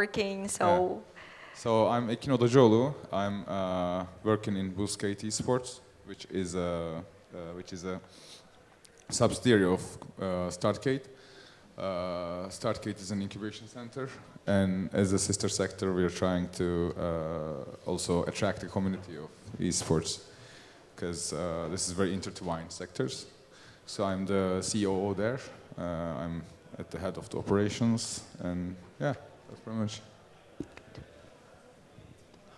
working. So I'm Ekin Odacıoğlu. I'm working in BoostGate Esports, which is a subsidiary of StartGate. StartGate is an incubation center, and as a sister sector, we are trying to also attract a community of esports, because this is very intertwined sectors. So I'm the COO there. I'm at the head of the operations, and yeah, that's pretty much.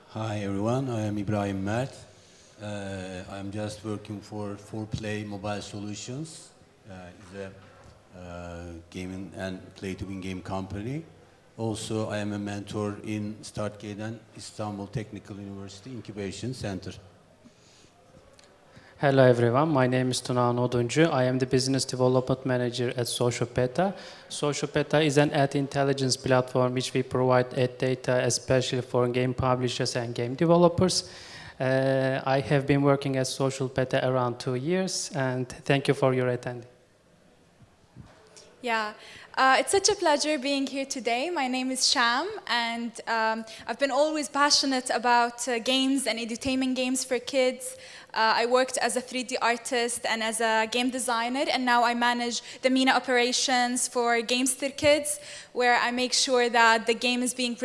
Hi everyone, I am Ibrahim Mert. I'm just working for 4Play Mobile Solutions. It's a gaming and play-to-win game company. Also, I am a mentor in StartGate and Istanbul Technical University Incubation Center. Hello everyone, my name is Tunahan Oduncu. I am the Business Development Manager at SocialPeta. SocialPeta is an ad intelligence platform which we provide ad data especially for game publishers and game developers. I have been working at SocialPeta around 2 years, and thank you for your attending. Yeah, it's such a pleasure being here today. My name is Sham, and I've been always passionate about games and edutainment games for kids. I worked as a 3D artist and as a game designer, and now I manage the MENA operations for Gamester Kids, where I make sure that the game is being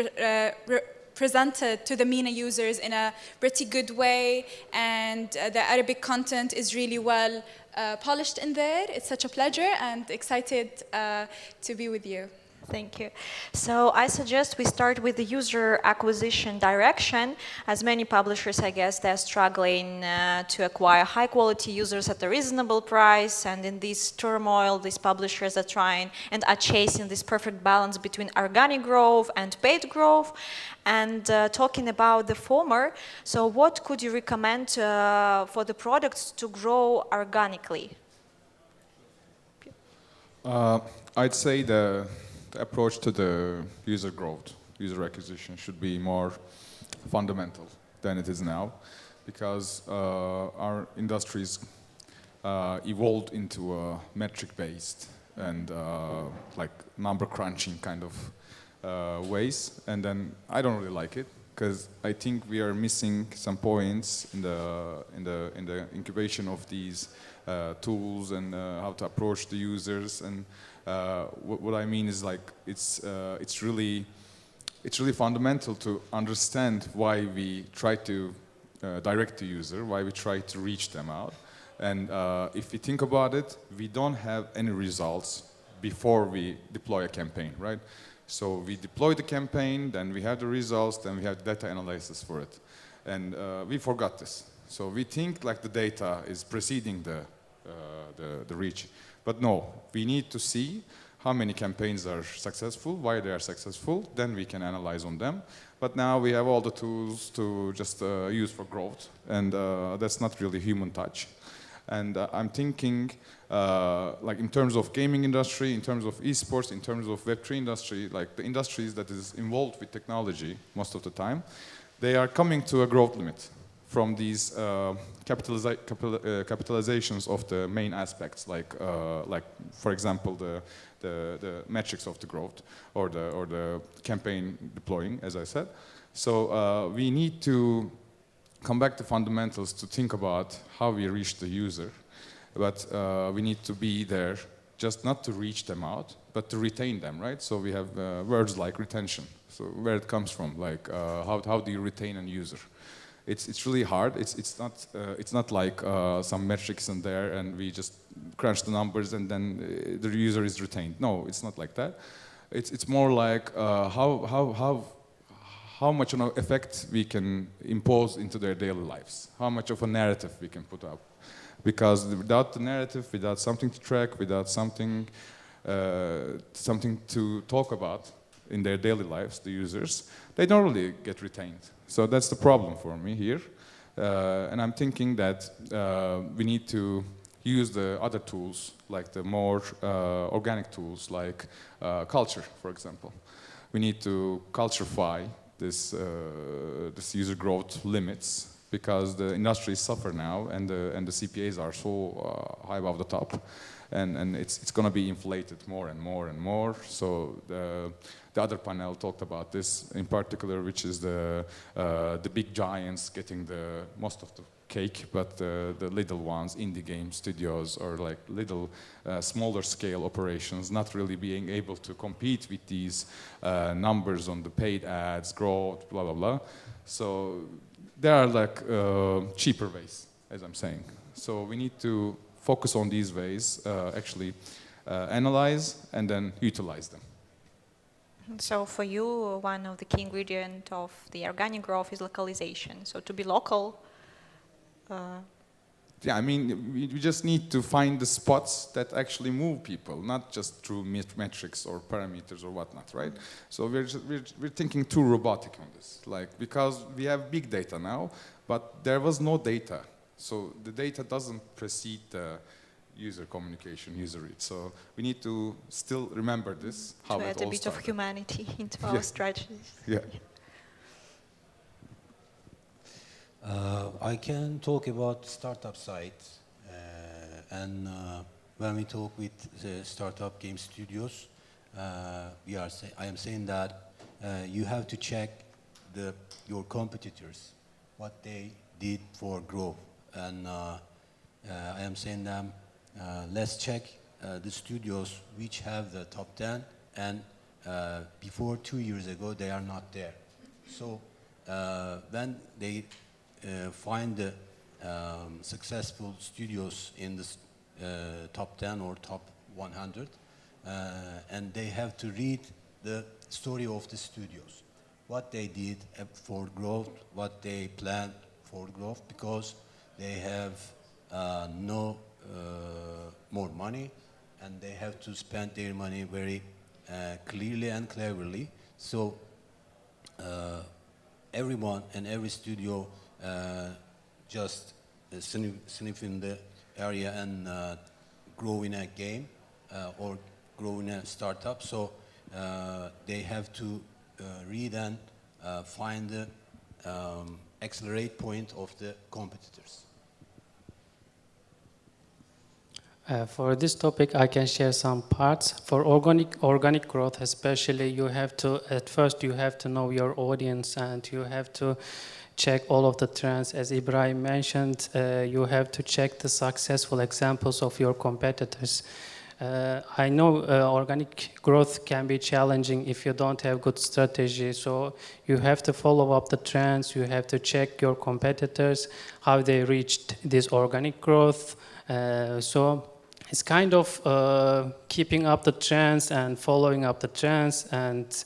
presented to the MENA users in a pretty good way, and the Arabic content is really well polished in there. It's such a pleasure and excited to be with you. thank you. So I suggest we start with the user acquisition direction. As many publishers, I guess, they're struggling to acquire high-quality users at a reasonable price. And in this turmoil, these publishers are trying and are chasing this perfect balance between organic growth and paid growth. And talking about the former, so what could you recommend for the products to grow organically? I'd say the approach to the user growth, user acquisition should be more fundamental than it is now, because our industries evolved into a metric-based and like number crunching kind of ways, and then I don't really like it, because I think we are missing some points in the incubation of these tools and how to approach the users. And what I mean is, like, it's really fundamental to understand why we try to direct the user, why we try to reach them out. And if we think about it, we don't have any results before we deploy a campaign, right? So we deploy the campaign, then we have the results, then we have data analysis for it. And we forgot this. So we think like the data is preceding the reach. But no, we need to see how many campaigns are successful, why they are successful, then we can analyze on them. But now we have all the tools to just use for growth, and that's not really human touch. And I'm thinking, like in terms of gaming industry, in terms of esports, in terms of Web3 industry, like the industries that is involved with technology most of the time, they are coming to a growth limit from these capitalizations of the main aspects, like for example the metrics of the growth or the campaign deploying, as I said. So we need to come back to fundamentals to think about how we reach the user, but we need to be there just not to reach them out, but to retain them, right? So we have words like retention. So where it comes from, like how do you retain a user? It's really hard. It's not like some metrics in there and we just crunch the numbers and then the user is retained. No, it's not like that. It's more like how much of an effect we can impose into their daily lives, how much of a narrative we can put up. Because without the narrative, without something to track, without something to talk about in their daily lives, the users, they don't really get retained. So that's the problem for me here. And I'm thinking that we need to use the other tools, like the more organic tools, like culture, for example. We need to culturify this user growth limits, because the industries suffer now and the CPAs are so high above the top. and it's going to be inflated more and more and more. So the other panel talked about this in particular, which is the big giants getting the most of the cake, but the little ones, indie game studios or like little smaller scale operations not really being able to compete with these numbers on the paid ads, growth, blah, blah, blah. So there are like cheaper ways, as I'm saying. So we need to focus on these ways, actually analyze and then utilize them. So for you, one of the key ingredients of the organic growth is localization. So to be local. Yeah, I mean, we just need to find the spots that actually move people, not just through metrics or parameters or whatnot, right? So we're thinking too robotic on this, like, because we have big data now, but there was no data. So the data doesn't precede the user communication, user read. So we need to still remember this, how to it add all a bit started. of humanity into our strategies. Yeah. I can talk about startup side, and when we talk with the startup game studios, I am saying that you have to check your competitors, what they did for growth, and I am saying them, let's check the studios which have the top 10, and before 2 years ago they are not there. So when they find the successful studios in the top 10 or top 100, and they have to read the story of the studios, what they did for growth, what they planned for growth, because they have no more money, and they have to spend their money very clearly and cleverly. So everyone and every studio just sniff in the area and grow in a game or grow in a startup. So they have to read and find the accelerate point of the competitors. For this topic, I can share some parts. For organic growth, especially, at first you have to know your audience, and you have to check all of the trends. As Ibrahim mentioned, you have to check the successful examples of your competitors. I know organic growth can be challenging if you don't have good strategy. So you have to follow up the trends. You have to check your competitors, how they reached this organic growth. So it's kind of keeping up the trends and following up the trends and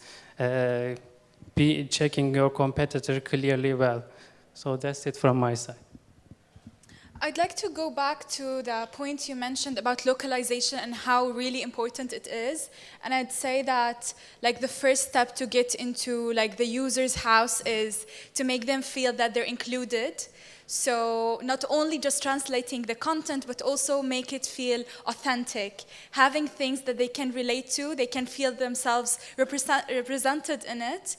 checking your competitor clearly well. So that's it from my side. I'd like to go back to the point you mentioned about localization and how really important it is. And I'd say that like the first step to get into like the user's house is to make them feel that they're included. So not only just translating the content, but also make it feel authentic. Having things that they can relate to, they can feel themselves represented in it.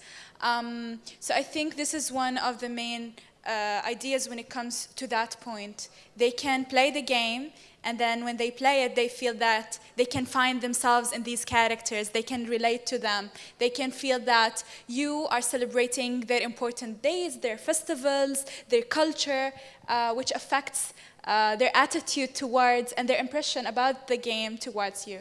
So I think this is one of the main ideas when it comes to that point. They can play the game, and then when they play it, they feel that they can find themselves in these characters. They can relate to them. They can feel that you are celebrating their important days, their festivals, their culture, which affects their attitude towards and their impression about the game towards you.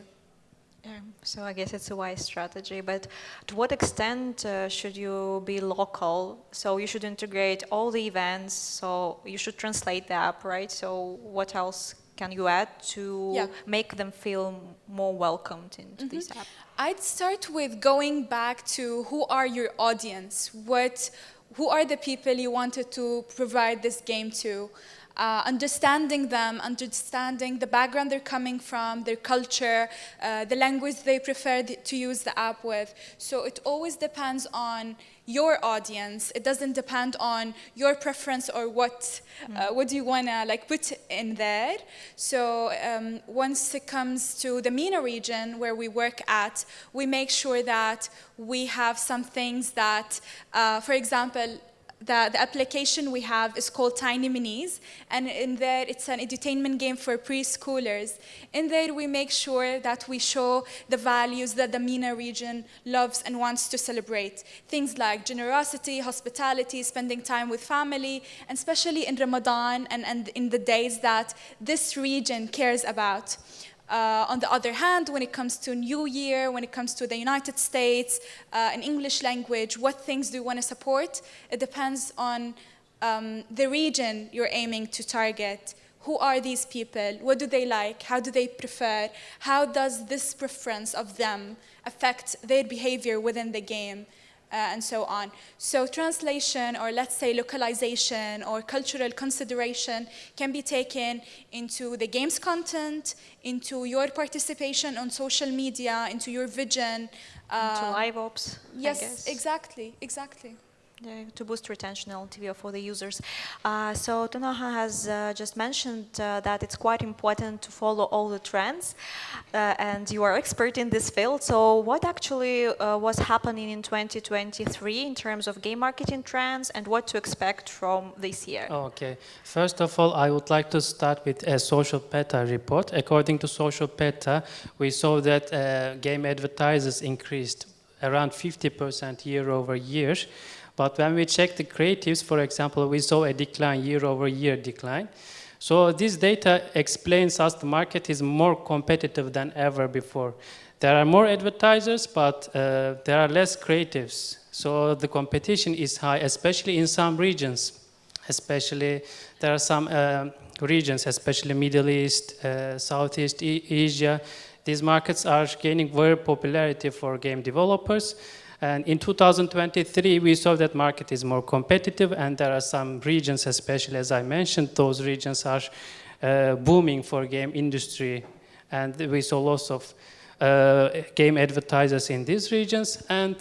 So I guess it's a wise strategy, but to what extent should you be local? So you should integrate all the events, so you should translate the app, right? So what else can you add to make them feel more welcomed into this app? I'd start with going back to who are your audience? Who are the people you wanted to provide this game to? Understanding them, understanding the background they're coming from, their culture, the language they prefer to use the app with. So it always depends on your audience. It doesn't depend on your preference or what do you want to like put in there. So once it comes to the MENA region where we work at, we make sure that we have some things that, for example, the application we have is called Tiny Minis, and in there it's an edutainment game for preschoolers. In there we make sure that we show the values that the MENA region loves and wants to celebrate. Things like generosity, hospitality, spending time with family, and especially in Ramadan and in the days that this region cares about. On the other hand, when it comes to New Year, when it comes to the United States, in English language, what things do you want to support? It depends on the region you're aiming to target. Who are these people? What do they like? How do they prefer? How does this preference of them affect their behavior within the game? And so on. So translation, or let's say localization or cultural consideration, can be taken into the game's content, into your participation on social media, into your vision. To live ops, I Yes, guess. exactly. Yeah, to boost retention LTV for the users. So Tunahan has just mentioned that it's quite important to follow all the trends, and you are expert in this field. So what actually was happening in 2023 in terms of game marketing trends, and what to expect from this year? Okay. First of all, I would like to start with a SocialPeta report. According to SocialPeta, we saw that game advertisers increased around 50% year over year. But when we check the creatives, for example, we saw a decline, year-over-year decline. So this data explains us the market is more competitive than ever before. There are more advertisers, but there are less creatives. So the competition is high, especially in some regions. Especially, there are some regions, especially Middle East, Southeast Asia. These markets are gaining very popularity for game developers. And in 2023, we saw that market is more competitive, and there are some regions, especially as I mentioned, those regions are booming for game industry. And we saw lots of game advertisers in these regions. And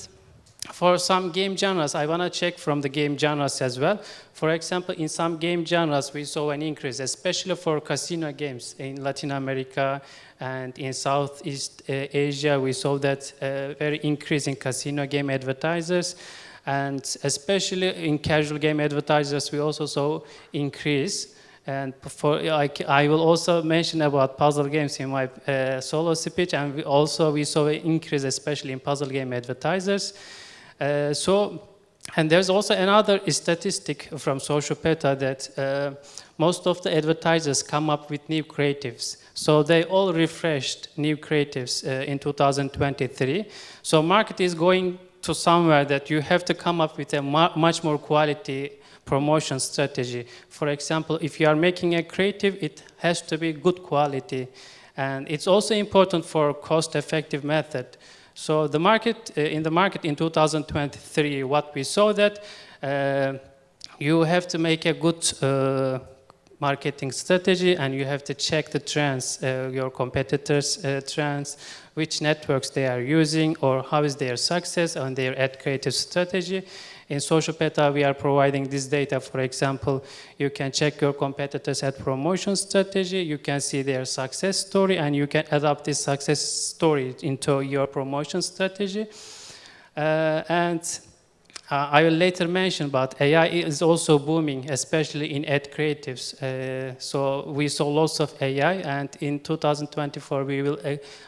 for some game genres, I want to check from the game genres as well. For example, in some game genres, we saw an increase, especially for casino games in Latin America and in Southeast Asia. We saw that very increase in casino game advertisers. And especially in casual game advertisers, we also saw increase. And I will also mention about puzzle games in my solo speech. And we saw an increase, especially in puzzle game advertisers. And there's also another statistic from SocialPeta that most of the advertisers come up with new creatives. So they all refreshed new creatives in 2023. So market is going to somewhere that you have to come up with a much more quality promotion strategy. For example, if you are making a creative, it has to be good quality. And it's also important for cost-effective method. So the market in 2023, what we saw that you have to make a good marketing strategy, and you have to check the trends, your competitors' trends, which networks they are using, or how is their success on their ad creative strategy. In SocialPeta, we are providing this data. For example, you can check your competitors' ad promotion strategy, you can see their success story, and you can adapt this success story into your promotion strategy. I will later mention, but AI is also booming, especially in ad creatives. So we saw lots of AI, and in 2024, we will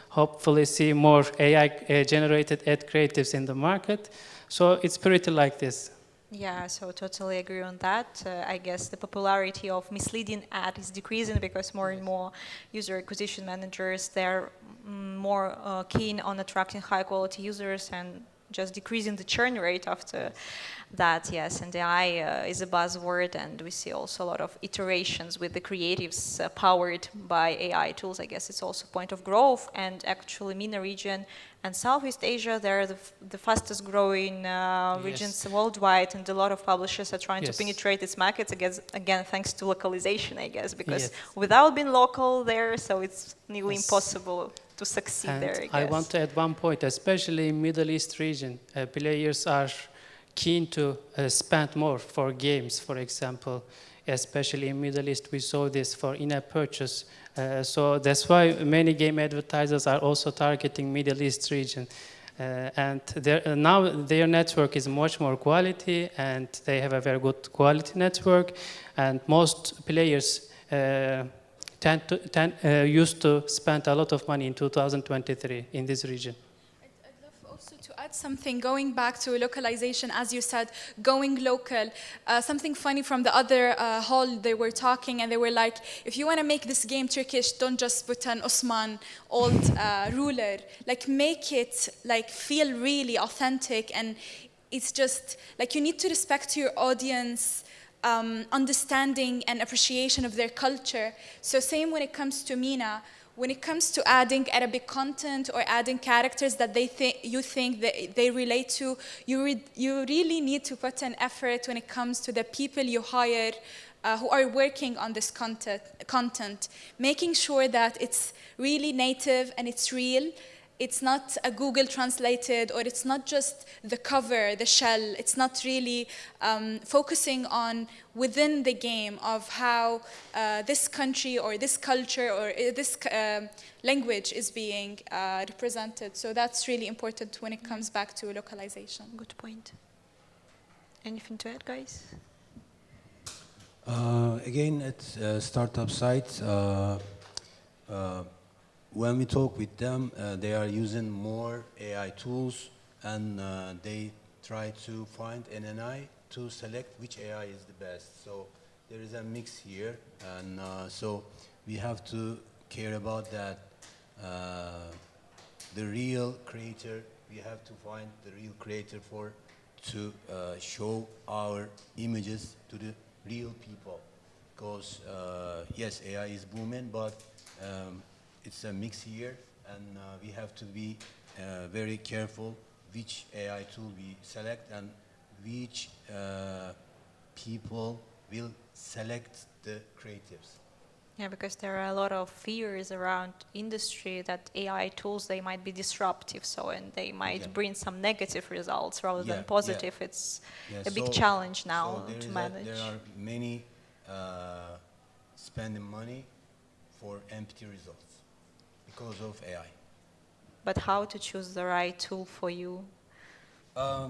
hopefully see more AI-generated ad creatives in the market. So it's pretty like this. Yeah, so totally agree on that. I guess the popularity of misleading ad is decreasing because more and more user acquisition managers, they're more keen on attracting high quality users and just decreasing the churn rate after that, yes. And AI is a buzzword, and we see also a lot of iterations with the creatives powered by AI tools. I guess it's also a point of growth, and actually MENA region and Southeast Asia, they're the fastest growing regions worldwide, and a lot of publishers are trying to penetrate its markets, again thanks to localization, I guess, because without being local there, so it's nearly impossible to succeed And there, I guess. I want to add one point, especially in Middle East region, players are keen to spend more for games, for example. Especially in Middle East, we saw this for in-app purchase. So that's why many game advertisers are also targeting Middle East region. And now their network is much more quality, and they have a very good quality network. And most players used to spend a lot of money in 2023 in this region. I'd love also to add something, going back to localization, as you said, going local. Something funny from the other hall, they were talking and they were like, if you want to make this game Turkish, don't just put an Osman old ruler. Like, make it like feel really authentic, and it's just like you need to respect your audience. Understanding and appreciation of their culture. So same when it comes to Mina, when it comes to adding Arabic content or adding characters that you think that they relate to, you really need to put an effort when it comes to the people you hire who are working on this content, making sure that it's really native and it's real. It's not a Google translated, or it's not just the cover, the shell. It's not really focusing on within the game of how this country or this culture or this language is being represented. So that's really important when it comes back to localization. Good point. Anything to add, guys? Again, at startup sites, when we talk with them, they are using more AI tools, and they try to find an AI to select which AI is the best. So there is a mix here, and so we have to care about that. The real creator, we have to find the real creator to show our images to the real people. Because yes, AI is booming, but it's a mix here, and we have to be very careful which AI tool we select and which people will select the creatives. Yeah, because there are a lot of fears around industry that AI tools, they might be disruptive, and they might bring some negative results rather than positive. It's a big challenge now to manage. There are many spending money for empty results because of AI. But how to choose the right tool for you? I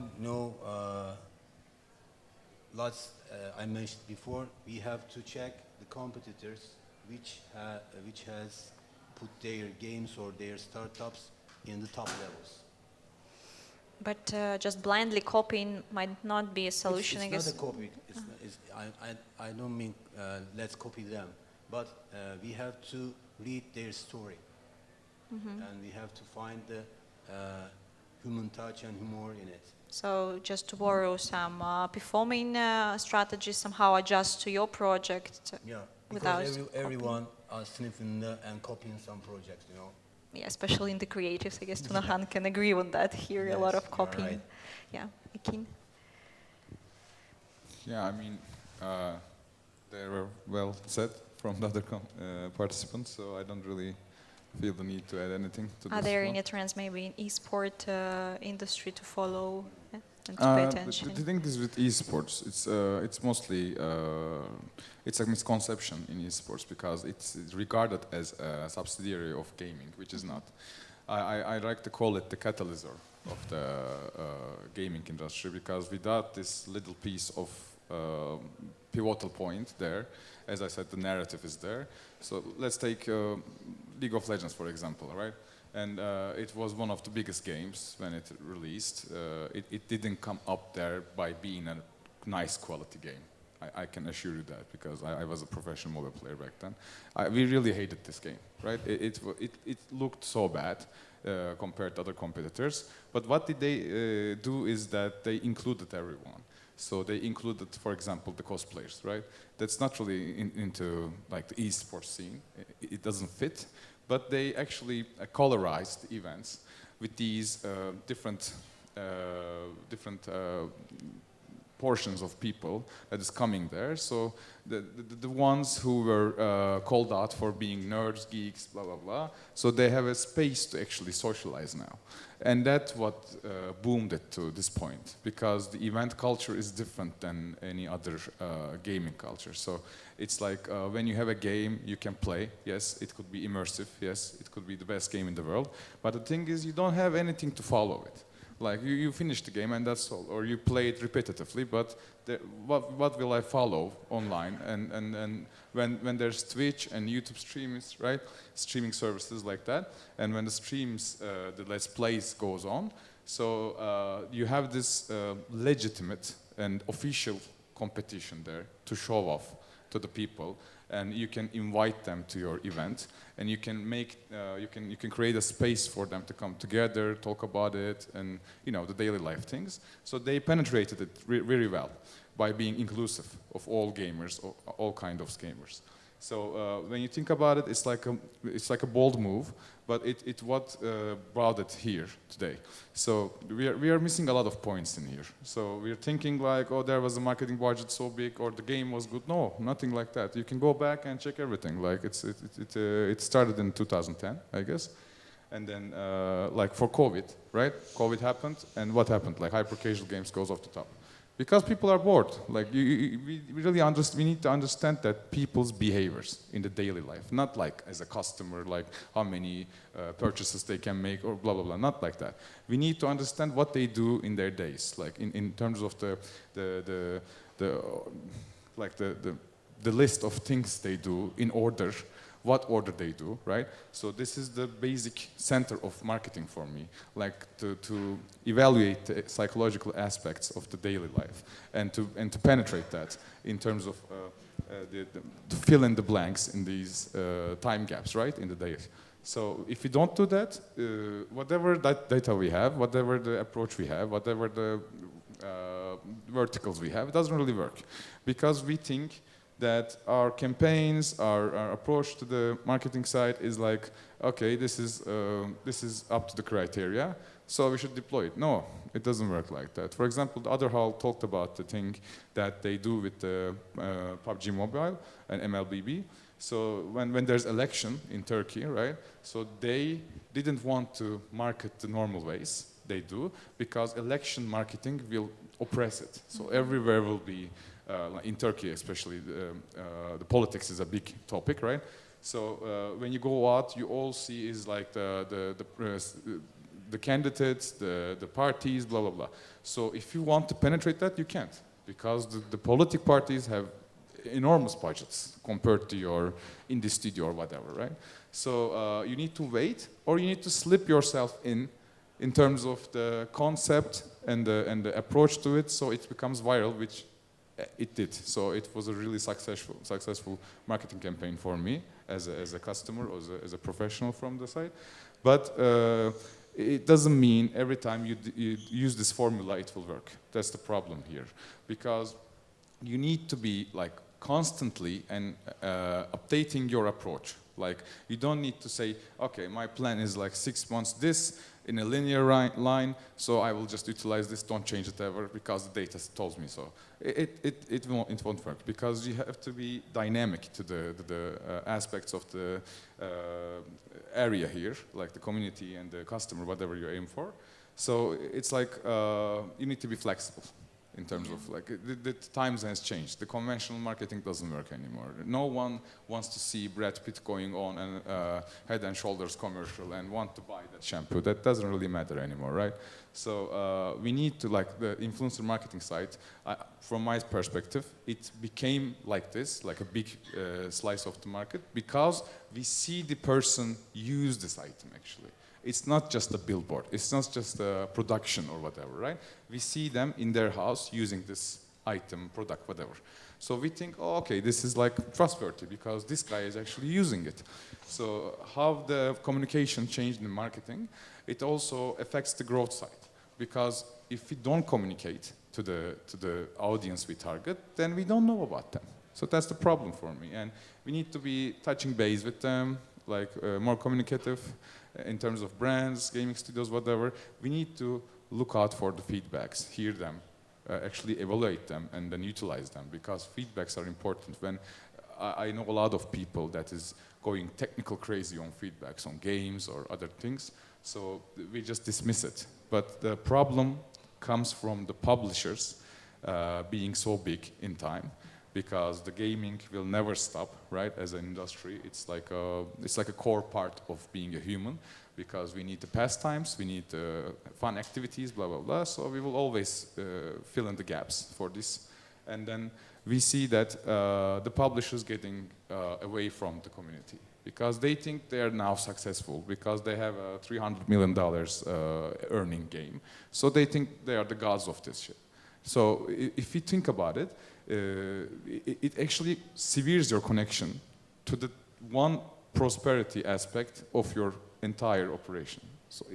mentioned before, we have to check the competitors which has put their games or their startups in the top levels. But just blindly copying might not be a solution, I guess. It's not a copy. I don't mean let's copy them, but we have to read their story. And we have to find the human touch and humor in it. So just to borrow some performing strategies, somehow adjust to your project. Yeah, without because everyone are sniffing and copying some projects, you know. Yeah, especially in the creatives. I guess Tunahan can agree on that. Here, a lot of copying. Right. Yeah, Ekin. Yeah, I mean, they were well said from the other participants, so I don't really feel the need to add anything to this. Are there any trends maybe in e-sport industry to follow and to pay attention? The thing is with esports, it's mostly it's a misconception in esports because it's regarded as a subsidiary of gaming, which is not. I like to call it the catalyst of the gaming industry, because without this little piece of pivotal point there, as I said, the narrative is there. So let's take League of Legends, for example, right? And it was one of the biggest games when it released. It didn't come up there by being a nice quality game. I can assure you that, because I was a professional mobile player back then. We really hated this game, right? It looked so bad compared to other competitors. But what did they do is that they included everyone. So they included, for example, the cosplayers, right? That's not really into like the esports scene. It doesn't fit. But they actually colorized the events with these different portions of people that is coming there. So the ones who were called out for being nerds, geeks, blah, blah, blah. So they have a space to actually socialize now. And that's what boomed it to this point, because the event culture is different than any other gaming culture. So it's like when you have a game you can play, yes, it could be immersive, yes, it could be the best game in the world, but the thing is you don't have anything to follow it. Like you finish the game and that's all, or you play it repetitively, but what will I follow online? And when there's Twitch and YouTube streams, right? Streaming services like that, and when the streams, the Let's Plays goes on, so you have this legitimate and official competition there to show off to the people, and you can invite them to your event, and you can make you can create a space for them to come together, talk about it, and the daily life things. So they penetrated it very well by being inclusive of all gamers, all kind of gamers. So when you think about it, it's like a bold move, but it what brought it here today. So we are missing a lot of points in here. So we're thinking like, oh, there was a marketing budget so big, or the game was good. No, nothing like that. You can go back and check everything. Like it started in 2010, I guess, and then like for COVID, right? COVID happened, and what happened? Like hyper casual games goes off the top. Because people are bored. Like we really we need to understand that people's behaviors in the daily life, not like as a customer, like how many purchases they can make or blah blah blah. Not like that. We need to understand what they do in their days, like in terms of the list of things they do in order. What order they do, right? So this is the basic center of marketing for me, like to evaluate the psychological aspects of the daily life and to penetrate that in terms of to fill in the blanks in these time gaps, right, in the day. So if we don't do that, whatever that data we have, whatever the approach we have, whatever the verticals we have, it doesn't really work, because we think that our campaigns, our approach to the marketing side is like, okay, this is up to the criteria, so we should deploy it. No, it doesn't work like that. For example, the other hall talked about the thing that they do with the PUBG Mobile and MLBB. So when there's election in Turkey, right? So they didn't want to market the normal ways they do, because election marketing will oppress it. So everywhere will be. In Turkey especially, the politics is a big topic, right? So when you go out, you all see is like the candidates, the parties, blah, blah, blah. So if you want to penetrate that, you can't, because the political parties have enormous budgets compared to your indie studio or whatever, right? So you need to wait, or you need to slip yourself in terms of the concept and the approach to it, so it becomes viral, which it did. So it was a really successful marketing campaign for me as a customer, or as a professional from the side. But it doesn't mean every time you use this formula it will work. That's the problem here, because you need to be like constantly and updating your approach. Like you don't need to say, okay, my plan is like 6 months this in a linear line, so I will just utilize this, don't change it ever, because the data tells me so. It won't work, because you have to be dynamic to the aspects of the area here, like the community and the customer, whatever you aim for. So it's like you need to be flexible in terms of like the times has changed. The conventional marketing doesn't work anymore. No one wants to see Brad Pitt going on and Head and Shoulders commercial and want to buy that shampoo. That doesn't really matter anymore, right? So we need to, like the influencer marketing side, from my perspective, it became like this, like a big slice of the market, because we see the person use this item actually. It's not just a billboard, it's not just a production or whatever, right? We see them in their house using this item, product, whatever. So we think, oh, okay, this is like trustworthy because this guy is actually using it. So how the communication changed in marketing, it also affects the growth side. Because if we don't communicate to the audience we target, then we don't know about them. So that's the problem for me. And we need to be touching base with them, like more communicative in terms of brands, gaming studios, whatever. We need to look out for the feedbacks, hear them, actually evaluate them and then utilize them, because feedbacks are important. When I know a lot of people that is going technical crazy on feedbacks on games or other things, so we just dismiss it. But the problem comes from the publishers being so big in time, because the gaming will never stop, right? As an industry, it's like a core part of being a human, because we need the pastimes, we need fun activities, blah, blah, blah. So we will always fill in the gaps for this. And then we see that the publishers getting away from the community, because they think they are now successful, because they have a $300 million earning game. So they think they are the gods of this shit. So if you think about it, it actually severes your connection to the one prosperity aspect of your entire operation. So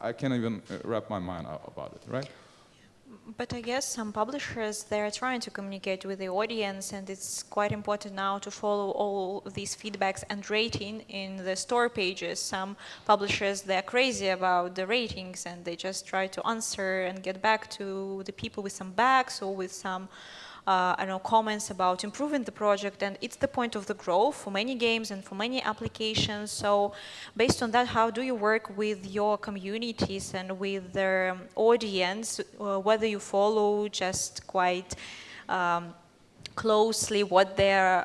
I can't even wrap my mind about it, right? But I guess some publishers, they're trying to communicate with the audience, and it's quite important now to follow all these feedbacks and rating in the store pages. Some publishers, they're crazy about the ratings, and they just try to answer and get back to the people with some bugs or with some comments about improving the project, and it's the point of the growth for many games and for many applications. So based on that, how do you work with your communities and with the audience, whether you follow just quite closely what they're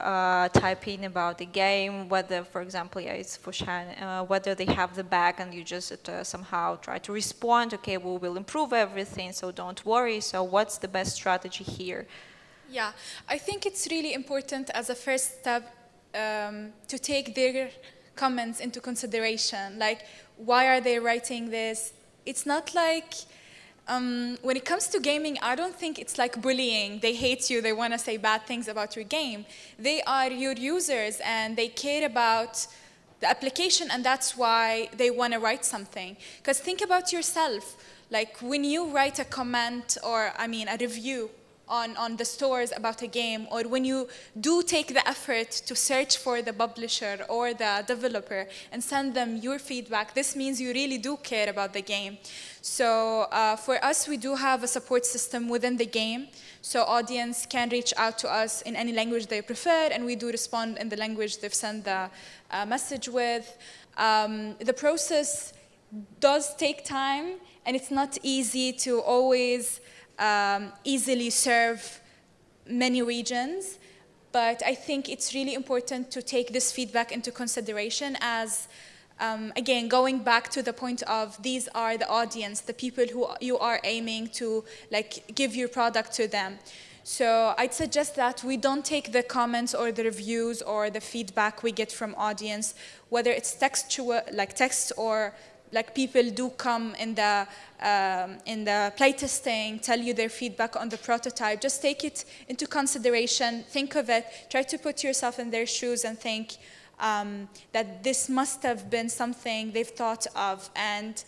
typing about the game, whether, for example, it's for Sham, whether they have the bug and you just somehow try to respond, okay, we will improve everything, so don't worry. So what's the best strategy here? Yeah, I think it's really important as a first step to take their comments into consideration. Like, why are they writing this? It's not like, when it comes to gaming, I don't think it's like bullying. They hate you, they want to say bad things about your game. They are your users and they care about the application, and that's why they want to write something. Because think about yourself. Like, when you write a comment or, a review on the stores about a game, or when you do take the effort to search for the publisher or the developer and send them your feedback, this means you really do care about the game. So for us, we do have a support system within the game, so audience can reach out to us in any language they prefer, and we do respond in the language they've sent the message with. The process does take time, and it's not easy to always easily serve many regions, but I think it's really important to take this feedback into consideration as, again, going back to the point of these are the audience, the people who you are aiming to give your product to them. So I'd suggest that we don't take the comments or the reviews or the feedback we get from audience, whether it's textual, like text, or people do come in the playtesting, tell you their feedback on the prototype. Just take it into consideration, think of it, try to put yourself in their shoes and think that this must have been something they've thought of. And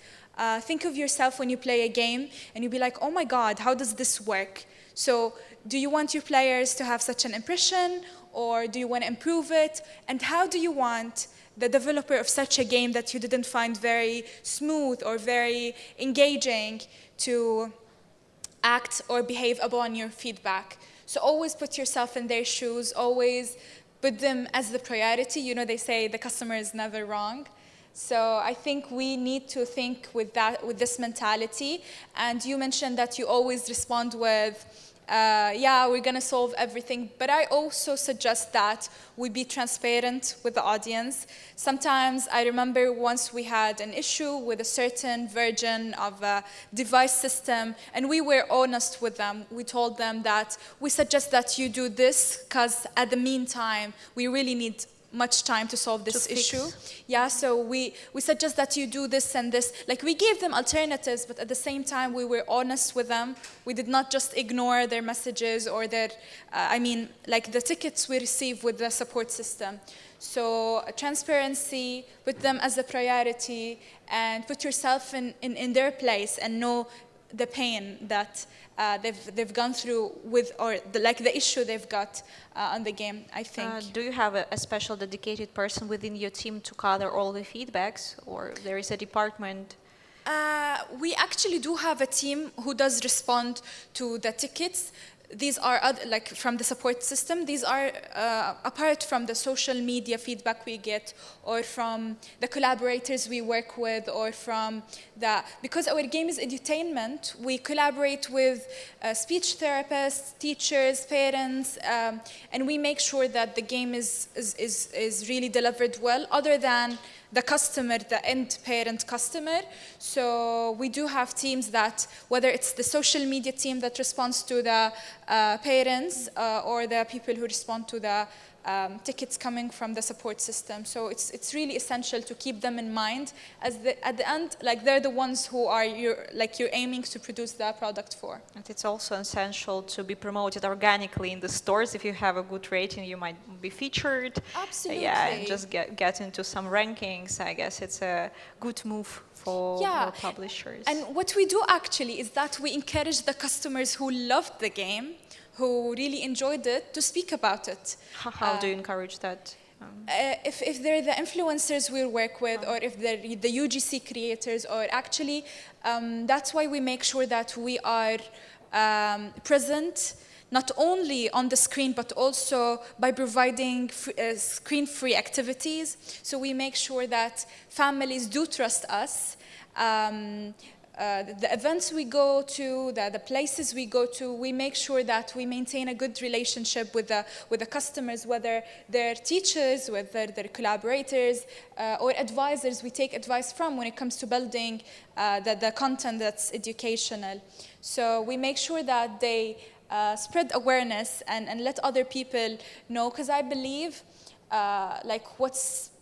think of yourself when you play a game and you'll be like, oh my God, how does this work? So do you want your players to have such an impression, or do you want to improve it? And how do you want the developer of such a game that you didn't find very smooth or very engaging to act or behave upon your feedback? So always put yourself in their shoes, always put them as the priority. You know, they say the customer is never wrong. So I think we need to think with this mentality. And you mentioned that you always respond with, yeah, we're going to solve everything. But I also suggest that we be transparent with the audience. Sometimes I remember once we had an issue with a certain version of a device system, and we were honest with them. We told them that we suggest that you do this because at the meantime, we really need much time to solve this issue. Yeah, so we suggest that you do this and this. Like, we gave them alternatives, but at the same time, we were honest with them. We did not just ignore their messages or their, like the tickets we receive with the support system. So transparency, put them as a priority, and put yourself in their place and know the pain that they've gone through with, or the issue they've got on the game, I think. Do you have a special dedicated person within your team to gather all the feedbacks, or there is a department? We actually do have a team who does respond to the tickets. These are like from the support system. These are apart from the social media feedback we get, or from the collaborators we work with, or from because our game is edutainment, we collaborate with speech therapists, teachers, parents, and we make sure that the game is really delivered well, other than the customer, the end parent customer. So we do have teams that, whether it's the social media team that responds to the parents or the people who respond to the tickets coming from the support system. So it's really essential to keep them in mind, as at the end, like, they're the ones who are you're aiming to produce the product for. And it's also essential to be promoted organically in the stores. If you have a good rating, you might be featured. Absolutely. Yeah, and just get into some rankings. I guess it's a good move for publishers. And what we do actually is that we encourage the customers who loved the game, who really enjoyed it, to speak about it. How do you encourage that? If they're the influencers we work with, or if they're the UGC creators, or actually, that's why we make sure that we are present, not only on the screen, but also by providing screen-free activities. So we make sure that families do trust us. The events we go to, the places we go to, we make sure that we maintain a good relationship with the customers, whether they're teachers, whether they're collaborators, or advisors we take advice from when it comes to building the content that's educational. So we make sure that they spread awareness and let other people know, because I believe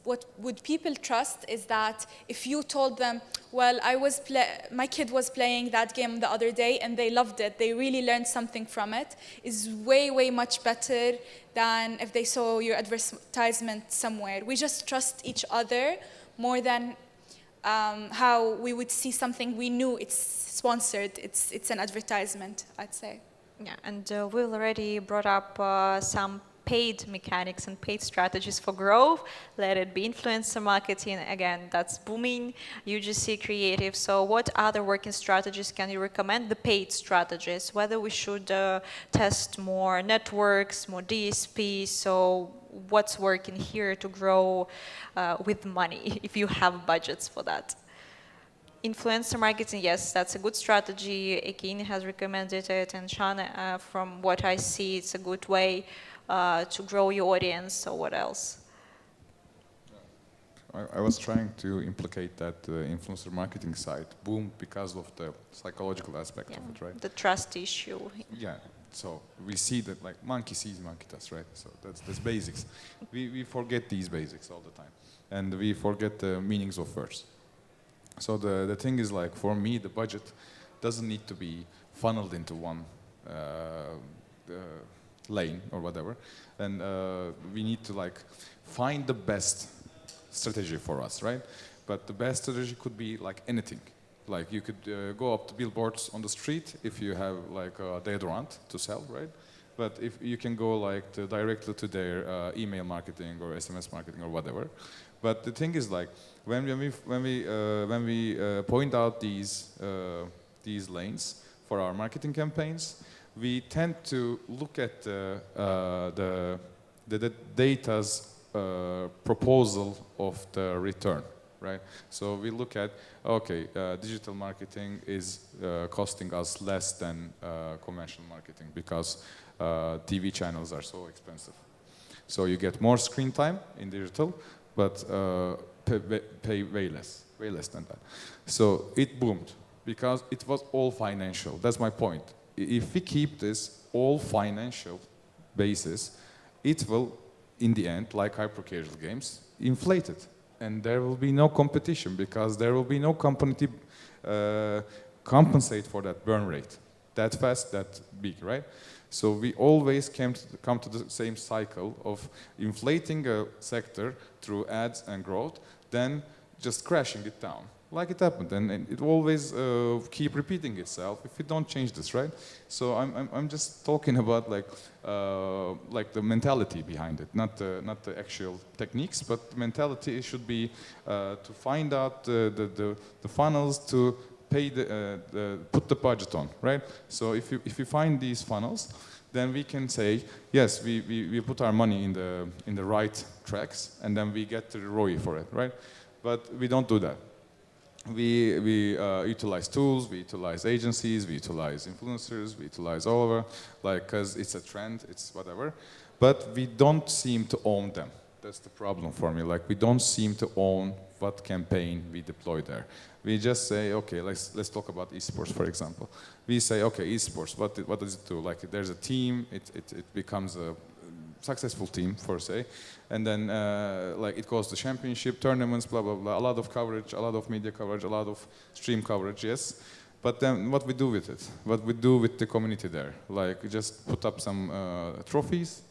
what would people trust is that if you told them, well, my kid was playing that game the other day and they loved it, they really learned something from it, is way, way much better than if they saw your advertisement somewhere. We just trust each other more than how we would see something we knew it's sponsored, it's an advertisement, I'd say. Yeah, and we already brought up some paid mechanics and paid strategies for growth. Let it be influencer marketing. Again, that's booming. UGC creative. So what other working strategies can you recommend? The paid strategies, whether we should test more networks, more DSP. So what's working here to grow with money, if you have budgets for that? Influencer marketing, yes, that's a good strategy. Ekin has recommended it, and Shana, from what I see, it's a good way to grow your audience. So what else? I was trying to implicate that influencer marketing side boomed because of the psychological aspect of it, right? The trust issue. Yeah. So we see that, like, monkey sees, monkey does, right? So that's basics. We forget these basics all the time, and we forget the meanings of words. So the thing is, like, for me, the budget doesn't need to be funneled into one lane or whatever, and we need to, like, find the best strategy for us, right? But the best strategy could be like anything. Like, you could go up to billboards on the street if you have, like, a deodorant to sell, right? But if you can go, like, directly to their email marketing or SMS marketing or whatever. But the thing is, like, when we point out these lanes for our marketing campaigns, we tend to look at the data's proposal of the return, right? So we look at, okay, digital marketing is costing us less than conventional marketing because TV channels are so expensive. So you get more screen time in digital, but pay way less than that. So it boomed because it was all financial. That's my point. If we keep this all financial basis, it will, in the end, like hyper-casual games, inflate it. And there will be no competition because there will be no company to compensate for that burn rate. That fast, that big, right? So we always come to the same cycle of inflating a sector through ads and growth, then just crashing it down. like it happened, and it always keep repeating itself if we don't change this, right? So I'm just talking about like the mentality behind it, not the actual techniques, but the mentality should be to find out the funnels to pay put the budget on, right? So if you find these funnels, then we can say, yes, we put our money in the right tracks, and then we get the ROI for it, right? But we don't do that. We utilize tools, we utilize agencies, we utilize influencers, we utilize all over, like, because it's a trend, it's whatever. But we don't seem to own them. That's the problem for me. Like, we don't seem to own what campaign we deploy there. We just say, okay, let's talk about esports, for example. We say, okay, esports, what does it do? Like, there's a team, it becomes a successful team, for say, and then like it goes to championship, tournaments, blah, blah, blah, a lot of coverage, a lot of media coverage, a lot of stream coverage, yes. But then what we do with it? What we do with the community there? Like, just put up some trophies?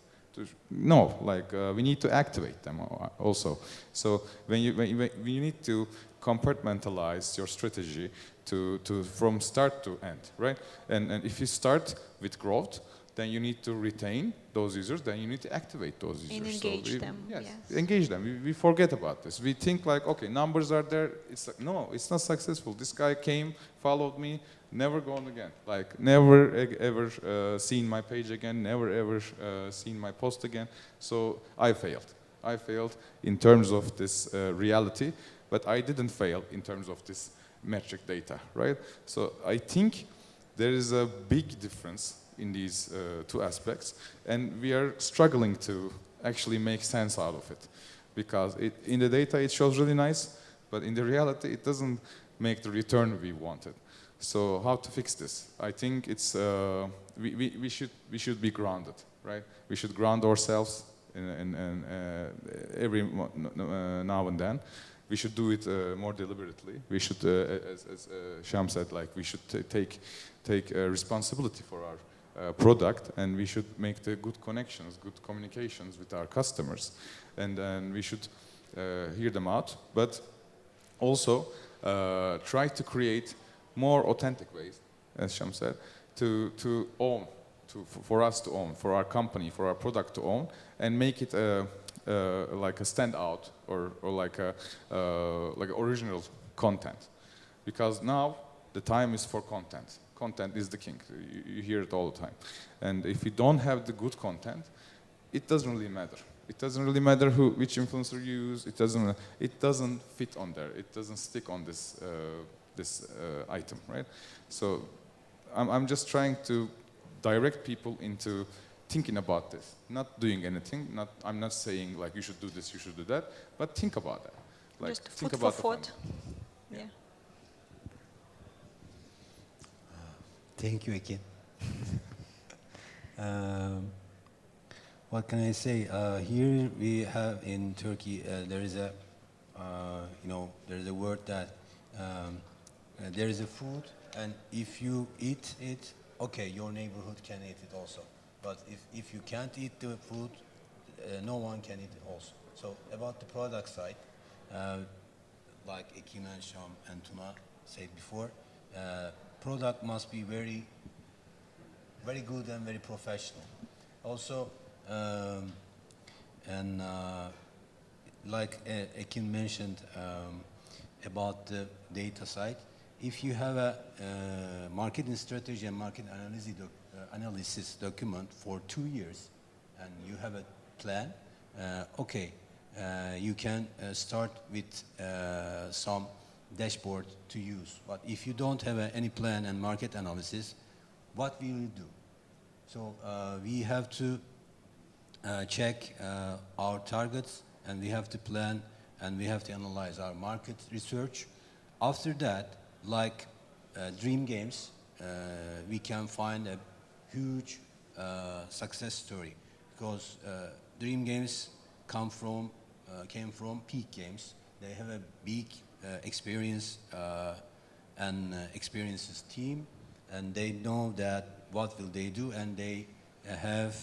No, like we need to activate them also. So when you need to compartmentalize your strategy to from start to end, right? And if you start with growth, then you need to retain those users, then you need to activate those users. And engage them, yes. yes. Engage them. We forget about this. We think like, okay, numbers are there. It's like, no, it's not successful. This guy came, followed me, never gone again. Like, never ever seen my page again, never ever seen my post again. So I failed. I failed in terms of this reality, but I didn't fail in terms of this metric data, right? So I think there is a big difference in these two aspects, and we are struggling to actually make sense out of it, because in the data it shows really nice, but in the reality it doesn't make the return we wanted. So how to fix this? I think it's we should be grounded, right? We should ground ourselves in every now and then. We should do it more deliberately. We should, as Sham said, like, we should take responsibility for our product, and we should make the good connections, good communications with our customers, and then we should hear them out, but also try to create more authentic ways, as Sham said, to own, for us to own, for our company, for our product to own, and make it like a standout or like original content, because now the time is for content. Content is the king. You hear it all the time. And if you don't have the good content, it doesn't really matter. It doesn't really matter which influencer you use. It doesn't fit on there. It doesn't stick on this item, right? So I'm just trying to direct people into thinking about this, not doing anything. I'm not saying like you should do this, you should do that, but think about that. Like, just think food about for the thought. fun. Yeah. Thank you, Ekin. What can I say? Here we have in Turkey, there is a, there is a word that there is a food, and if you eat it, okay, your neighborhood can eat it also. But if you can't eat the food, no one can eat it also. So about the product side, like Ekin and Sham and Tuna said before, product must be very, very good and very professional. Also, like Ekin mentioned about the data side, if you have a marketing strategy and market analysis document for 2 years and you have a plan, okay, you can start with some dashboard to use. But if you don't have any plan and market analysis, what will you do? So we have to check our targets, and we have to plan, and we have to analyze our market research. After that, like Dream Games, we can find a huge success story, because Dream Games came from Peak Games. They have a big experience and experiences team, and they know that what will they do, and they have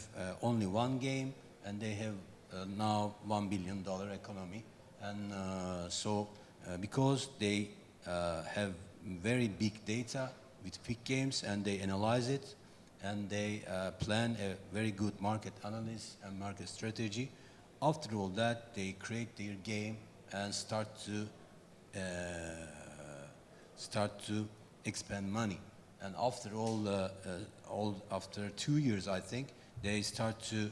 only one game, and they have now $1 billion economy, and so because they have very big data with big games, and they analyze it, and they plan a very good market analysis and market strategy. After all that, they create their game and start to expend money. And after after 2 years, I think, they start to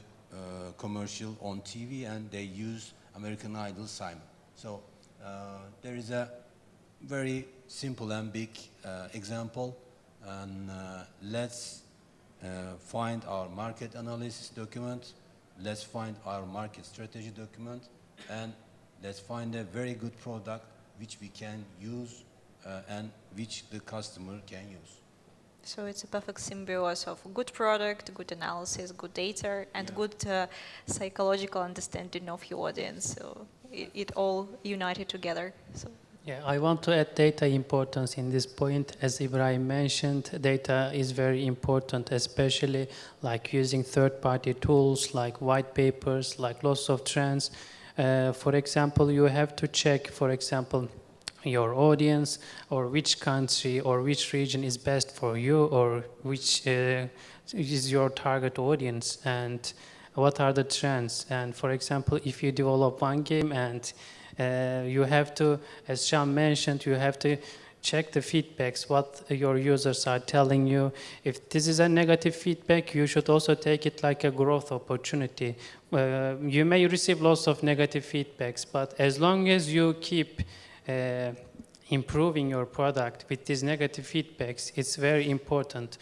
commercial on TV, and they use American Idol Simon. So there is a very simple and big example, and let's find our market analysis document, let's find our market strategy document, and let's find a very good product which we can use and which the customer can use. So it's a perfect symbiosis of good product, good analysis, good data, and good psychological understanding of your audience. So it all united together. So. Yeah, I want to add data importance in this point. As Ibrahim mentioned, data is very important, especially like using third-party tools like white papers, like lots of trends. For example, you have to check, for example, your audience, or which country or which region is best for you, or which is your target audience, and what are the trends. And for example, if you develop one game and you have to, as Sham mentioned, you have to check the feedbacks, what your users are telling you. If this is a negative feedback, you should also take it like a growth opportunity. You may receive lots of negative feedbacks, but as long as you keep improving your product with these negative feedbacks, it's very important.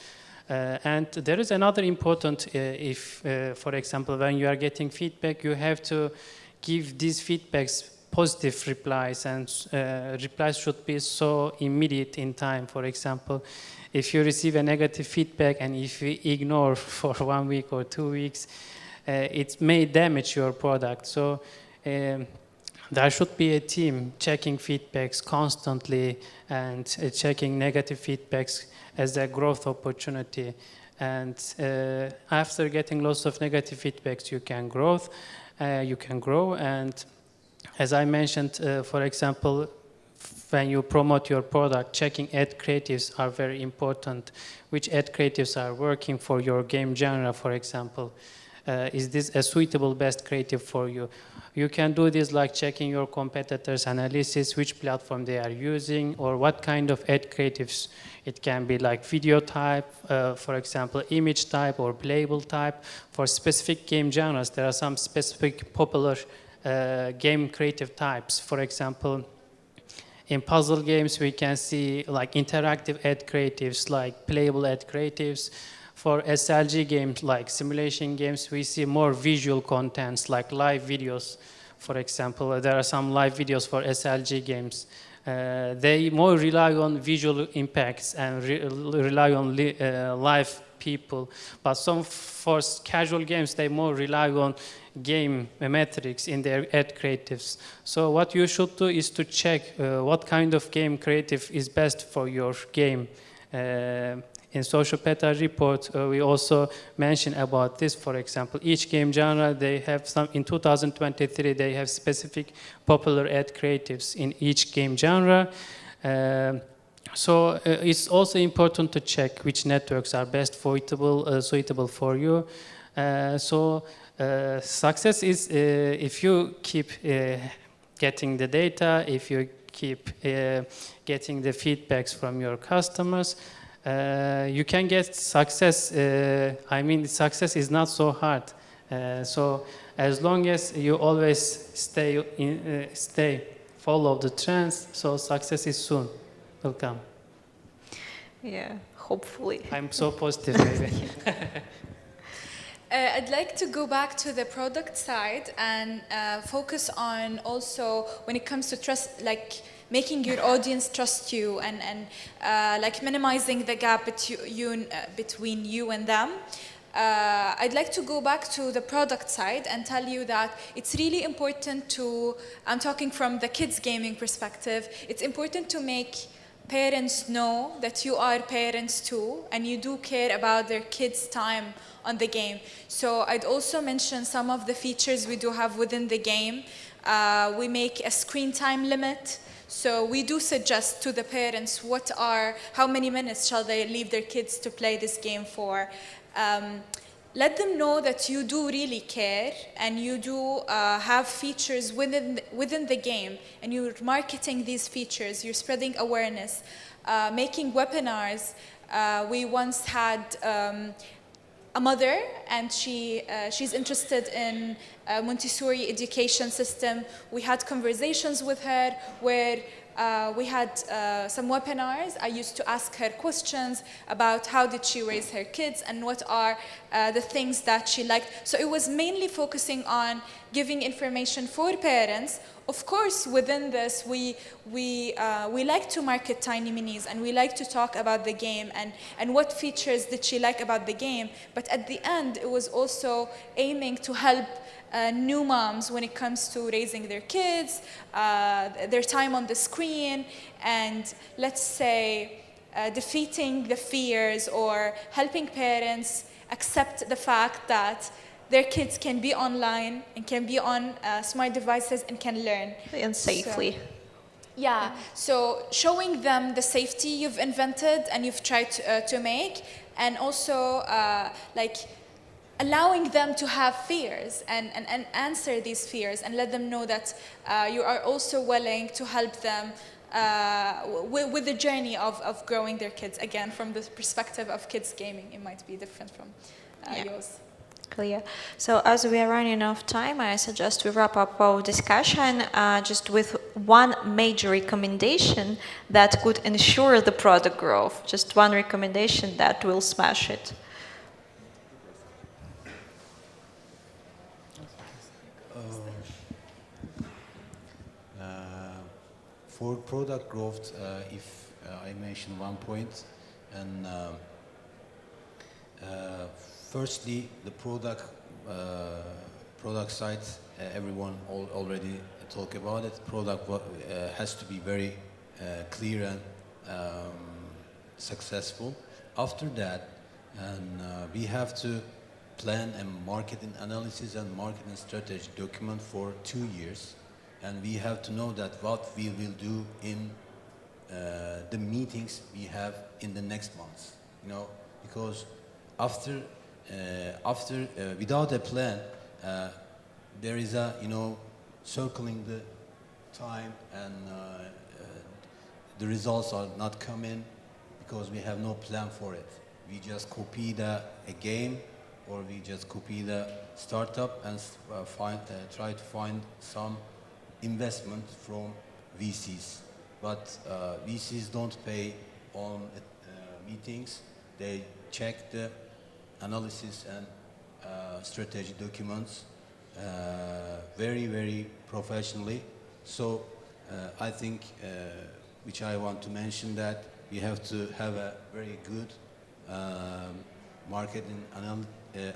And there is another important, for example, when you are getting feedback, you have to give these feedbacks positive replies, and replies should be so immediate in time. For example, if you receive a negative feedback and if you ignore for 1 week or 2 weeks, it may damage your product. So there should be a team checking feedbacks constantly and checking negative feedbacks as a growth opportunity. And after getting lots of negative feedbacks, you can grow. And as I mentioned, for example, when you promote your product, checking ad creatives are very important. Which ad creatives are working for your game genre, for example? Is this a suitable best creative for you? You can do this like checking your competitors' analysis, which platform they are using, or what kind of ad creatives. It can be like video type, for example, image type or playable type. For specific game genres, there are some specific popular game creative types. For example, in puzzle games, we can see like interactive ad creatives, like playable ad creatives. For SLG games, like simulation games, we see more visual contents, like live videos. For example, there are some live videos for SLG games. They more rely on visual impacts and rely on live people. But some for casual games, they more rely on game metrics in their ad creatives. So what you should do is to check what kind of game creative is best for your game. In SocialPeta report, we also mention about this. For example, each game genre, they have some, in 2023, they have specific popular ad creatives in each game genre. So it's also important to check which networks are best suitable for you. Success is if you keep getting the data, if you keep getting the feedbacks from your customers, you can get success. I mean, success is not so hard. So as long as you always follow the trends, so success is soon will come. Yeah, hopefully. I'm so positive, maybe. I'd like to go back to the product side and focus on also when it comes to trust, like making your audience trust you and like minimizing the gap between you and them. I'd like to go back to the product side and tell you that it's really important to, I'm talking from the kids gaming perspective, it's important to make parents know that you are parents too and you do care about their kids' time on the game. So I'd also mention some of the features we do have within the game. We make a screen time limit. So we do suggest to the parents how many minutes shall they leave their kids to play this game for. Let them know that you do really care and you do have features within the game, and you're marketing these features, you're spreading awareness, making webinars. We once had a mother, and she's interested in a Montessori education system. We had conversations with her where we had some webinars. I used to ask her questions about how did she raise her kids and what are the things that she liked. So it was mainly focusing on giving information for parents. Of course, within this, we like to market Tiny Minis, and we like to talk about the game and what features did she like about the game. But at the end, it was also aiming to help new moms when it comes to raising their kids, their time on the screen, and let's say defeating the fears or helping parents accept the fact that their kids can be online and can be on smart devices and can learn. And safely. So, yeah, so showing them the safety you've invented and you've tried to make, and also like allowing them to have fears and answer these fears, and let them know that you are also willing to help them with the journey of growing their kids. Again, from the perspective of kids gaming, it might be different from yours. Clear. So as we are running out of time, I suggest we wrap up our discussion just with one major recommendation that could ensure the product growth. Just one recommendation that will smash it. For product growth, if I mention one point, and firstly, the product side, everyone already talked about it. Product has to be very clear and successful. After that, and we have to plan a marketing analysis and marketing strategy document for 2 years. And we have to know that what we will do in the meetings we have in the next months, because without a plan, there is a, circling the time, and the results are not coming because we have no plan for it. We just copy a game, or we just copy the startup and try to find some investment from VCs. But VCs don't pay on meetings. They check the analysis and strategy documents very, very professionally. So I think, which I want to mention, that we have to have a very good marketing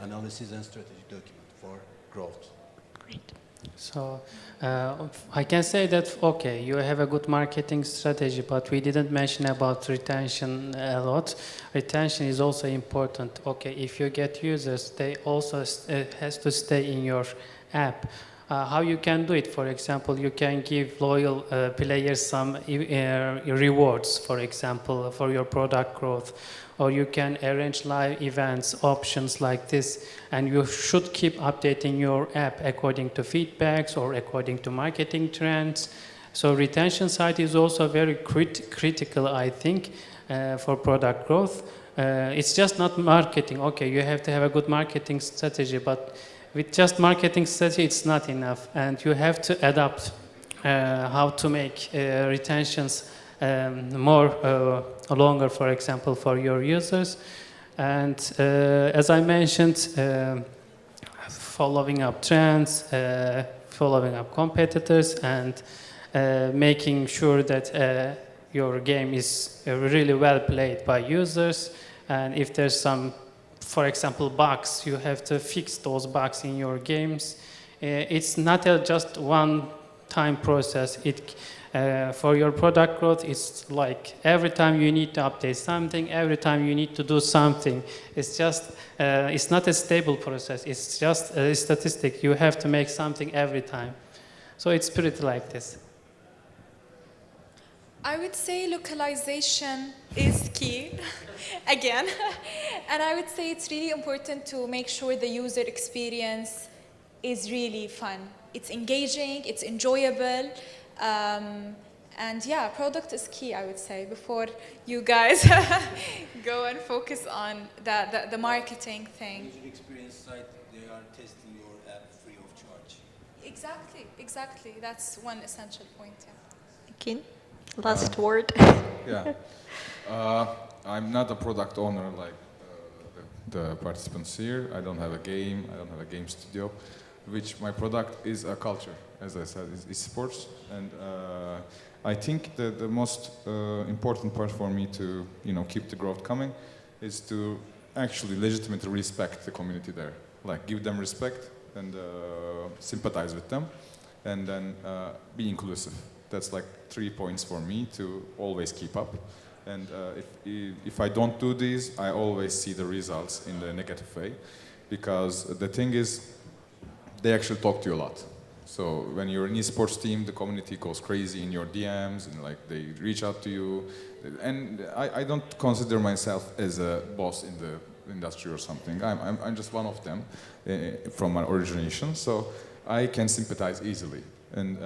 analysis and strategy document for growth. Great. So I can say that, okay, you have a good marketing strategy, but we didn't mention about retention a lot. Retention is also important. Okay, if you get users, they also has to stay in your app. How you can do it? For example, you can give loyal players some rewards, for example, for your product growth. Or you can arrange live events, options like this, and you should keep updating your app according to feedbacks or according to marketing trends. So retention side is also very critical, I think, for product growth. It's just not marketing. Okay, you have to have a good marketing strategy, but with just marketing strategy, it's not enough, and you have to adapt how to make retentions more longer, for example, for your users. And as I mentioned, following up trends, following up competitors, and making sure that your game is really well played by users. And if there's some, for example, bugs, you have to fix those bugs in your games. It's not just one-time process. For your product growth, it's like every time you need to update something, every time you need to do something. It's just, it's not a stable process. It's just a statistic. You have to make something every time. So it's pretty like this. I would say localization is key, again. And I would say it's really important to make sure the user experience is really fun. It's engaging, it's enjoyable. And yeah, product is key, I would say, before you guys go and focus on the marketing thing. User experience site, they are testing your app free of charge. Exactly, exactly. That's one essential point, yeah. Ekin, last word. Yeah. I'm not a product owner like the participants here. I don't have a game. I don't have a game studio. Which my product is a culture, as I said, is esports. And I think the most important part for me to keep the growth coming is to actually legitimately respect the community there. Like give them respect and sympathize with them, and then be inclusive. That's like 3 points for me to always keep up. And if I don't do these, I always see the results in the negative way, because the thing is, they actually talk to you a lot. So when you're an esports team, the community goes crazy in your DMs, and like they reach out to you. And I don't consider myself as a boss in the industry or something. I'm just one of them from my origination. So I can sympathize easily, and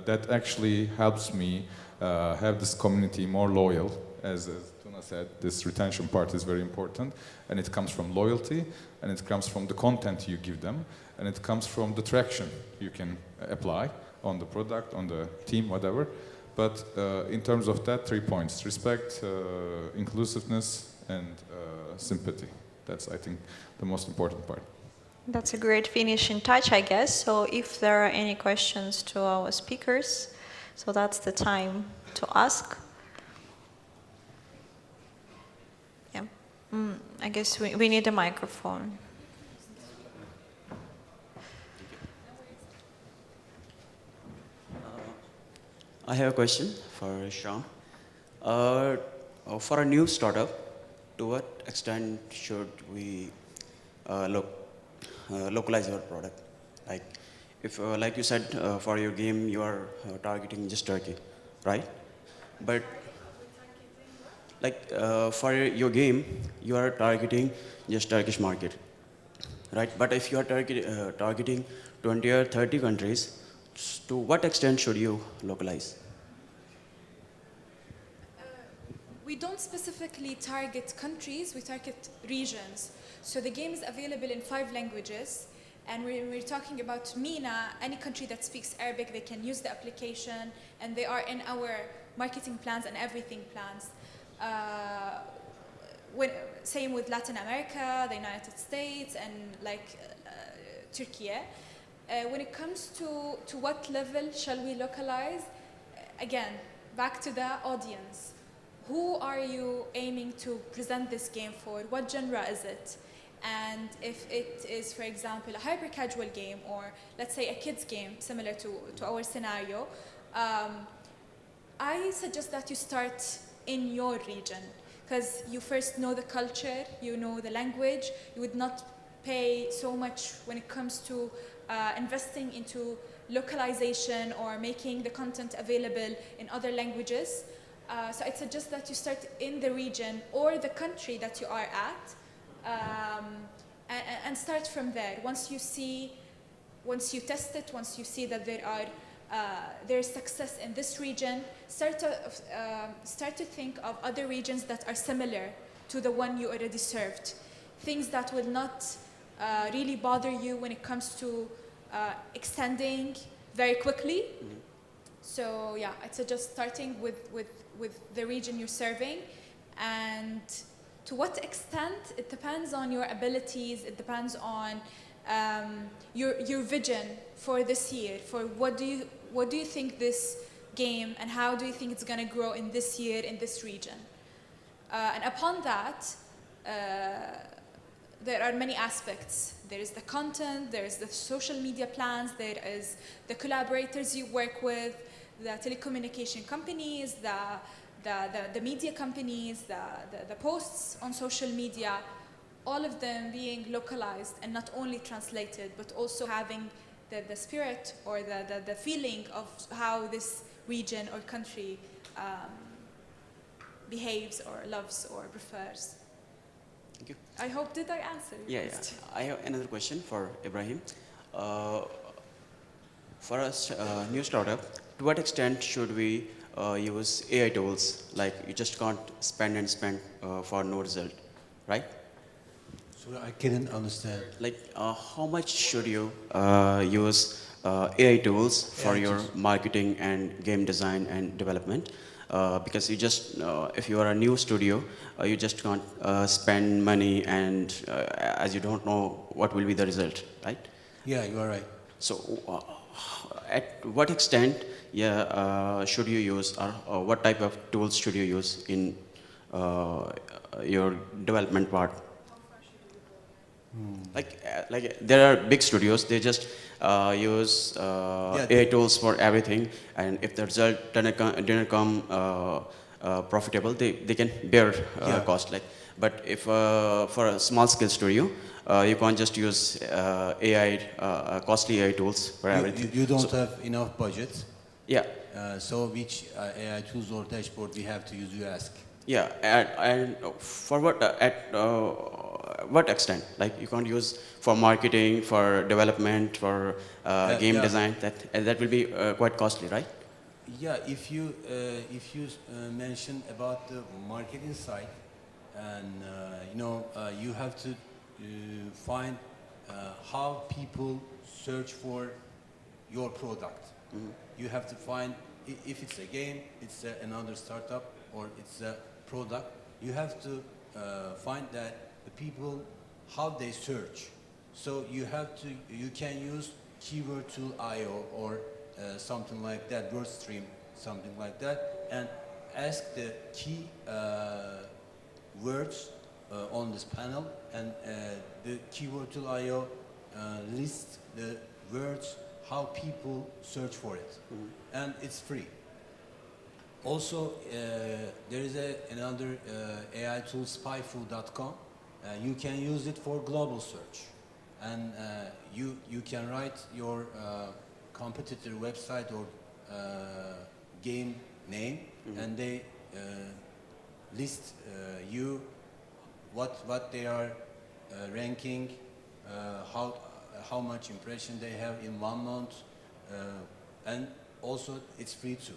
that actually helps me have this community more loyal. As Tuna said, this retention part is very important, and it comes from loyalty, and it comes from the content you give them, and it comes from the traction you can apply on the product, on the team, whatever. But in terms of that, 3 points: respect, inclusiveness, and sympathy. That's, I think, the most important part. That's a great finishing touch, I guess. So if there are any questions to our speakers, so that's the time to ask. Yeah. I guess we need a microphone. I have a question for Sham. For a new startup, to what extent should we localize our product? Like, if, like you said, for your game, you are targeting just Turkey, right? But like for your game, you are targeting just Turkish market, right? But if you are targeting 20 or 30 countries, to what extent should you localize? We don't specifically target countries, we target regions. So the game is available in 5 languages, and when we're talking about MENA, any country that speaks Arabic, they can use the application, and they are in our marketing plans and everything plans. Same with Latin America, the United States, and like Turkey. When it comes to what level shall we localize, again, back to the audience. Who are you aiming to present this game for? What genre is it? And if it is, for example, a hyper-casual game, or let's say a kids game, similar to our scenario, I suggest that you start in your region, because you first know the culture, you know the language, you would not pay so much when it comes to investing into localization or making the content available in other languages. So I'd suggest that you start in the region or the country that you are at, and start from there. Once you test it, once you see that there is success in this region, start to think of other regions that are similar to the one you already served. Things that will not really bother you when it comes to extending very quickly. Mm-hmm. So yeah, I'd suggest starting with the region you're serving, and to what extent, it depends on your abilities, it depends on your vision for this year, for what do you think this game, and how do you think it's going to grow in this year, in this region. And upon that, there are many aspects. There is the content, there is the social media plans, there is the collaborators you work with, the telecommunication companies, the media companies, the posts on social media, all of them being localized and not only translated, but also having the spirit or the feeling of how this region or country behaves or loves or prefers. Thank you. I hope, did I answer your Yeah. question? I have another question for Ibrahim. For a new startup, to what extent should we use AI tools? Like you just can't spend and spend for no result, right? So I couldn't understand. Like how much should you use AI tools for AI your tools. marketing and game design and development? Because you just, if you are a new studio, you just can't spend money and as you don't know what will be the result, right? Yeah, you are right. So at what extent should you use or what type of tools should you use in your development part? Like there are big studios, they just use AI tools for everything, and if the result didn't come profitable, they can bear cost. Like, but if for a small scale studio, you can't just use AI, costly AI tools for everything. You don't have enough budget. Yeah. So which AI tools or dashboard we have to use, you ask? Yeah, and for what, at what extent? Like you can't use for marketing, for development, for game design. That will be quite costly, right? Yeah, if you mention about the marketing side, and you have to find how people search for your product. Mm-hmm. You have to find if it's a game, it's another startup, or it's a product. You have to find that the people how they search. So you can use keyword tool IO or something like that, word stream, something like that, and ask the key words on this panel, and the keyword tool IO lists the words how people search for it, and it's free. Also, there is another AI tool, spyful.com. You can use it for global search, and you can write your competitor website or game name, and they list you what they are ranking, how much impression they have in 1 month, and also it's free too.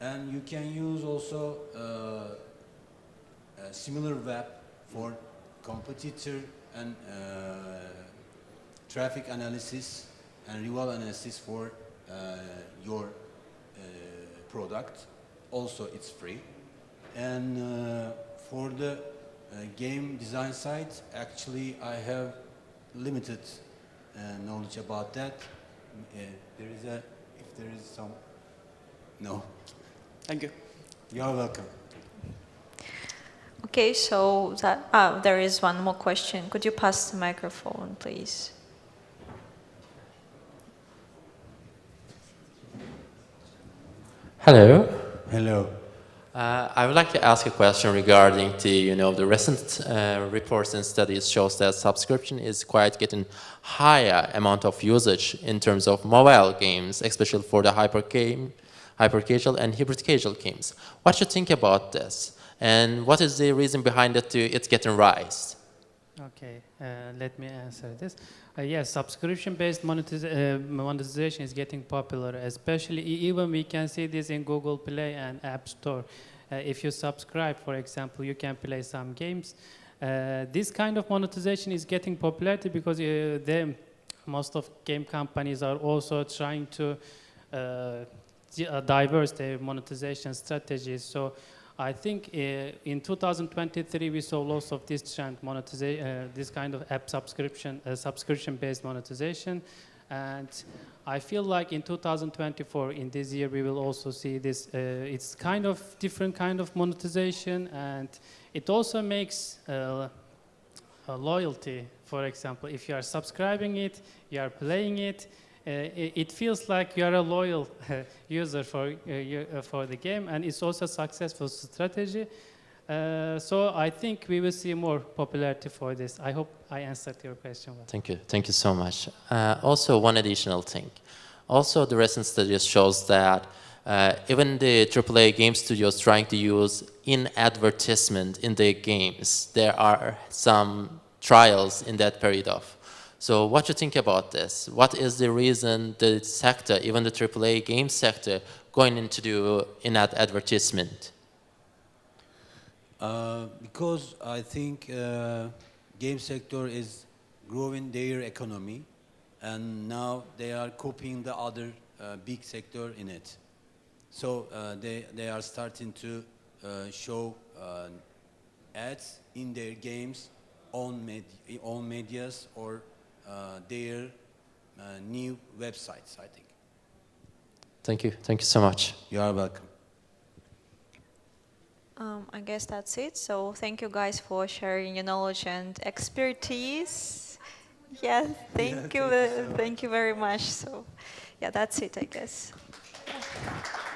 And you can use also a similar web for competitor and traffic analysis and rival analysis for your product. Also, it's free. And for the game design side, actually, I have limited knowledge about that. If there is some, no. Thank you. You are welcome. Okay, so there is one more question. Could you pass the microphone, please? Hello. Hello. I would like to ask a question regarding the recent reports and studies shows that subscription is quite getting higher amount of usage in terms of mobile games, especially for the hyper casual and hybrid casual games. What do you think about this? And what is the reason behind it it's getting rise? Okay, let me answer this. Yes, subscription-based monetization is getting popular, especially even we can see this in Google Play and App Store. If you subscribe, for example, you can play some games. This kind of monetization is getting popularity because most of game companies are also trying to diverse their monetization strategies. So I think in 2023 we saw lots of this trend, this kind of app subscription-based monetization, and I feel like in 2024, in this year, we will also see this. It's kind of different kind of monetization, and it also makes a loyalty. For example, if you are subscribing it, you are playing it. It feels like you are a loyal user for the game, and it's also a successful strategy. So I think we will see more popularity for this. I hope I answered your question well. Thank you so much. Also, one additional thing. Also, the recent studies shows that Even the AAA game studios trying to use in-advertisement in their games, there are some trials in that period of. So what do you think about this? What is the reason the sector, even the AAA game sector, going into the in-ad advertisement? Because I think game sector is growing their economy, and now they are copying the other big sector in it. So they are starting to show ads in their games, on medias, or their new websites, I think. Thank you. Thank you so much. You are welcome. I guess that's it. So thank you guys for sharing your knowledge and expertise. Yeah, thank you very much. So yeah, that's it, I guess. Yeah.